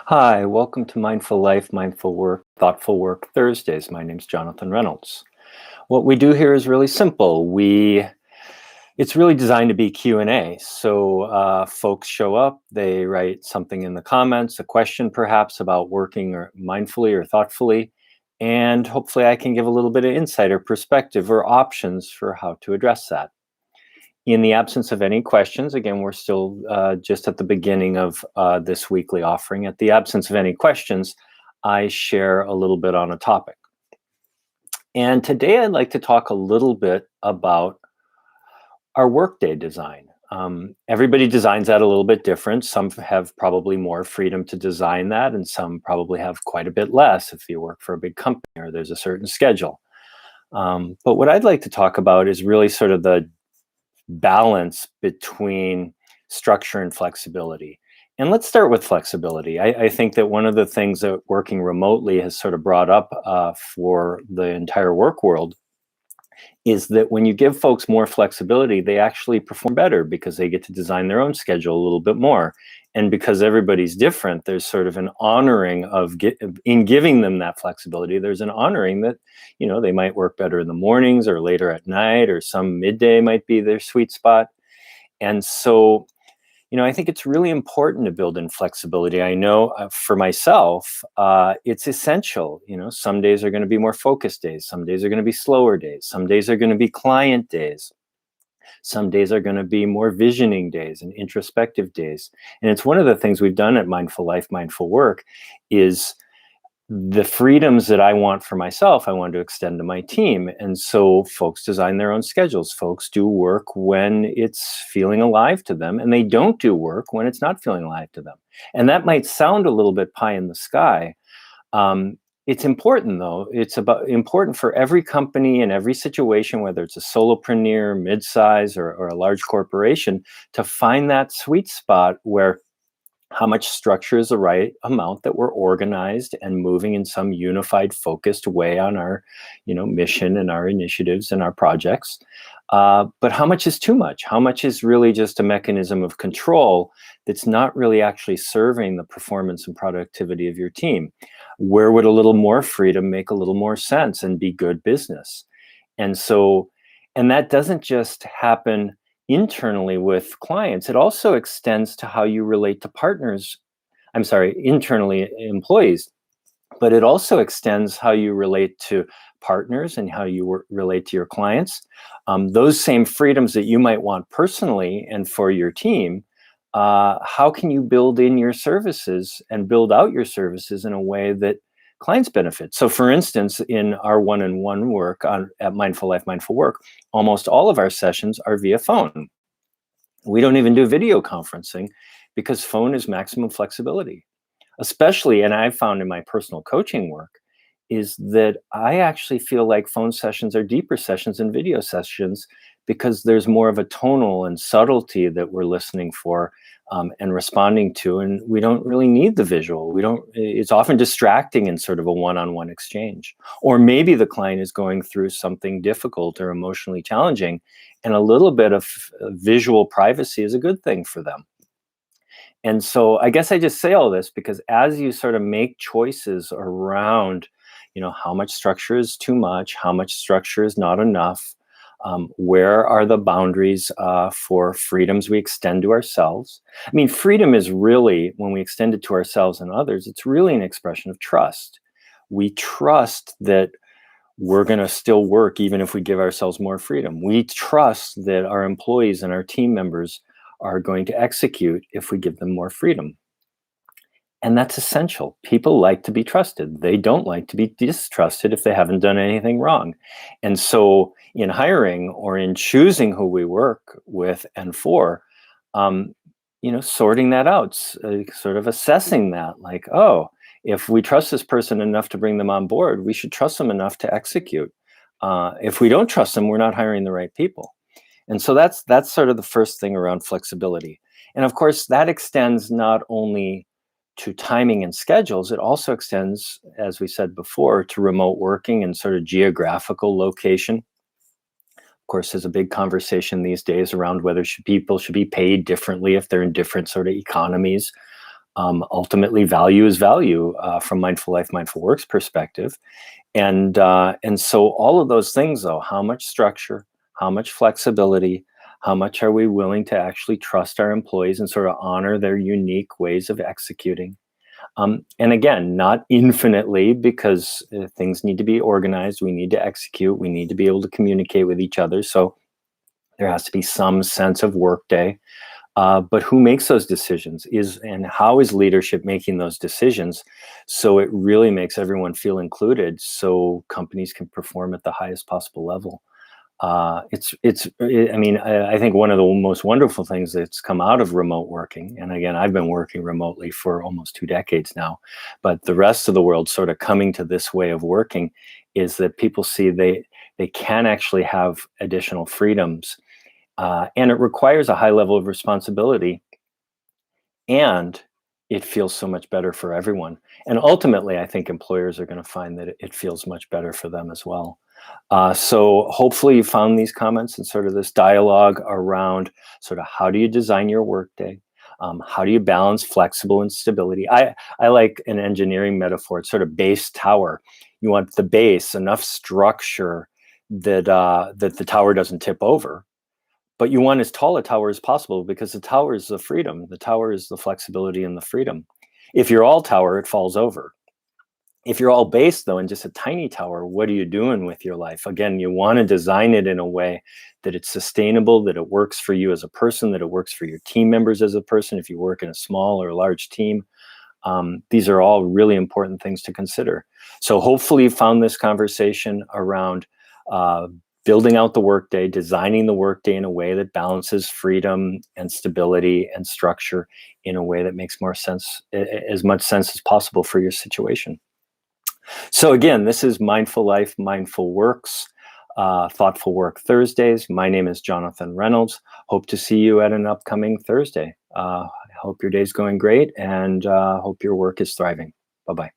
Hi, welcome to Mindful Life, Mindful Work, Thoughtful Work Thursdays. My name's Jonathan Reynolds. What we do here is really simple. It's really designed to be Q&A. So folks show up, they write something in the comments, a question perhaps about working or mindfully or thoughtfully, and hopefully I can give a little bit of insight or perspective or options for how to address that. In the absence of any questions, again, we're still just at the beginning of this weekly offering. At the absence of any questions, I share a little bit on a topic. And today I'd like to talk a little bit about our Workday design. Everybody designs that a little bit different. Some have probably more freedom to design that, and some probably have quite a bit less if you work for a big company or there's a certain schedule. But what I'd like to talk about is really sort of the balance between structure and flexibility. And let's start with flexibility. I think that one of the things that working remotely has sort of brought up for the entire work world is that when you give folks more flexibility, they actually perform better because they get to design their own schedule a little bit more. And because everybody's different, there's sort of an honoring in giving them that flexibility. There's an honoring that, they might work better in the mornings or later at night, or some midday might be their sweet spot. And so, I think it's really important to build in flexibility. I know for myself, it's essential. Some days are going to be more focused days. Some days are going to be slower days. Some days are going to be client days. Some days are going to be more visioning days and introspective days. And it's one of the things we've done at Mindful Life, Mindful Work is the freedoms that I want for myself, I want to extend to my team. And so folks design their own schedules. Folks do work when it's feeling alive to them, and they don't do work when it's not feeling alive to them. And that might sound a little bit pie in the sky. It's important, though. It's important for every company in every situation, whether it's a solopreneur, mid-size, or a large corporation, to find that sweet spot where how much structure is the right amount that we're organized and moving in some unified, focused way on our, mission and our initiatives and our projects. But how much is too much? How much is really just a mechanism of control that's not really actually serving the performance and productivity of your team? Where would a little more freedom make a little more sense and be good business? And that doesn't just happen internally with clients. It also extends to how you relate to partners. Internally employees, but it also extends how you relate to partners and how you relate to your clients. Those same freedoms that you might want personally and for your team, how can you build in your services and build out your services in a way that clients benefit? So for instance, in our one-on-one work at Mindful Life, Mindful Work, almost all of our sessions are via phone. We don't even do video conferencing because phone is maximum flexibility. Especially, and I've found in my personal coaching work, is that I actually feel like phone sessions are deeper sessions than video sessions because there's more of a tonal and subtlety that we're listening for and responding to, and we don't really need the visual. It's often distracting in sort of a one-on-one exchange. Or maybe the client is going through something difficult or emotionally challenging, and a little bit of visual privacy is a good thing for them. And so I guess I just say all this because as you sort of make choices around, how much structure is too much, how much structure is not enough, where are the boundaries for freedoms we extend to ourselves? I mean, freedom is really, when we extend it to ourselves and others, it's really an expression of trust. We trust that we're going to still work even if we give ourselves more freedom. We trust that our employees and our team members are going to execute if we give them more freedom. And that's essential. People like to be trusted. They don't like to be distrusted if they haven't done anything wrong. And so in hiring or in choosing who we work with and for, sorting that out, sort of assessing that, like, oh, if we trust this person enough to bring them on board, we should trust them enough to execute. If we don't trust them, we're not hiring the right people. And so that's sort of the first thing around flexibility. And of course, that extends not only to timing and schedules, it also extends, as we said before, to remote working and sort of geographical location. Of course, there's a big conversation these days around whether people should be paid differently if they're in different sort of economies. Ultimately, value is value from Mindful Life, Mindful Work's perspective. And so all of those things, though, how much structure, how much flexibility, how much are we willing to actually trust our employees and sort of honor their unique ways of executing? And again, not infinitely, because things need to be organized. We need to execute. We need to be able to communicate with each other. So there has to be some sense of workday. But who makes those decisions and how is leadership making those decisions so it really makes everyone feel included so companies can perform at the highest possible level? I think one of the most wonderful things that's come out of remote working, and again, I've been working remotely for almost 2 decades now, but the rest of the world sort of coming to this way of working, is that people see they can actually have additional freedoms, and it requires a high level of responsibility, and it feels so much better for everyone. And ultimately, I think employers are going to find that it feels much better for them as well. So hopefully you found these comments and sort of this dialogue around sort of how do you design your workday? How do you balance flexible and stability? I like an engineering metaphor. It's sort of base tower. You want the base, enough structure that the tower doesn't tip over, but you want as tall a tower as possible, because the tower is the freedom. The tower is the flexibility and the freedom. If you're all tower, it falls over. If you're all base, though, and just a tiny tower, what are you doing with your life? Again, you want to design it in a way that it's sustainable, that it works for you as a person, that it works for your team members as a person, if you work in a small or large team. These are all really important things to consider. So hopefully you found this conversation around building out the workday, designing the workday in a way that balances freedom and stability and structure in a way that makes more sense, as much sense as possible for your situation. So again, this is Mindful Life, Mindful Works, Thoughtful Work Thursdays. My name is Jonathan Reynolds. Hope to see you at an upcoming Thursday. I hope your day's going great, and hope your work is thriving. Bye-bye.